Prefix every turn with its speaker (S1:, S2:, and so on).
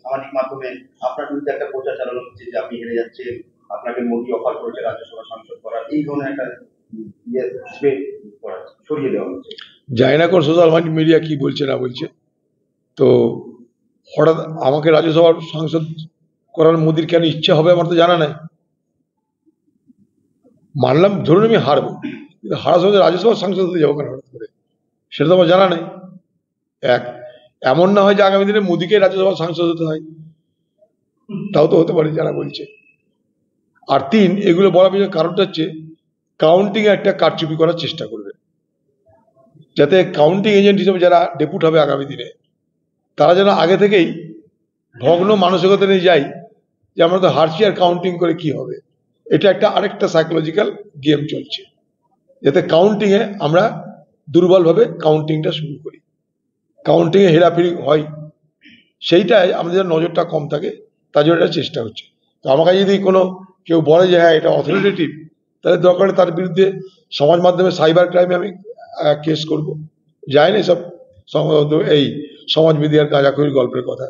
S1: সামাজিক মাধ্যমে আপনার বিরুদ্ধে একটা প্রচার চালানো হচ্ছে যে আপনি হেরে যাচ্ছেন, আপনাকে মোদি অফার করেছে রাজ্যসভা সাংসদ করার, এই ধরনের একটা সরিয়ে দেওয়া হচ্ছে।
S2: জানি না কোন সোশ্যাল মিডিয়া কি বলছে না বলছে, তো হঠাৎ আমাকে রাজ্যসভার সাংসদ করার মোদির কেন ইচ্ছা হবে আমার তো জানা নাই। মানলাম ধরুন আমি হারবো, কিন্তু হারার সঙ্গে রাজ্যসভার সাংসদ হতে যাবো কেন হঠাৎ করে, সেটা তো আমার জানা নেই। এক, এমন না হয় যে আগামী দিনে মোদিকে রাজ্যসভার সাংসদ হতে হয়, তাও তো হতে পারে যারা বলছে। আর তিন, এগুলো বলার পিছনে কারণটা হচ্ছে কাউন্টিং এ একটা কারচুপি করার চেষ্টা করবে, যাতে কাউন্টিং এজেন্ট হিসেবে যারা ডেপুট হবে আগামী দিনে, তারা যেন আগে থেকেই ভগ্ন মানসিকতা নিয়ে যায় যে আমরা তো হারছি আর কাউন্টিং করে কি হবে। এটা একটা আরেকটা সাইকোলজিক্যাল গেম চলছে, যাতে কাউন্টিং এ আমরা দুর্বলভাবে কাউন্টিংটা শুরু করি, কাউন্টিং এ হেরাফেরি হয়, সেইটাই আমাদের নজরটা কম থাকে, তার জন্য এটা চেষ্টা হচ্ছে। তো আমাকে যদি কোনো কেউ বলে যে হ্যাঁ এটা অথরিটেটিভ, তাহলে দরকার তার বিরুদ্ধে সমাজ মাধ্যমে সাইবার ক্রাইমে আমি কেস করব। যায় না এসব এই সমাজ মিডিয়ার গাঁজাখুরির গল্পের কথা।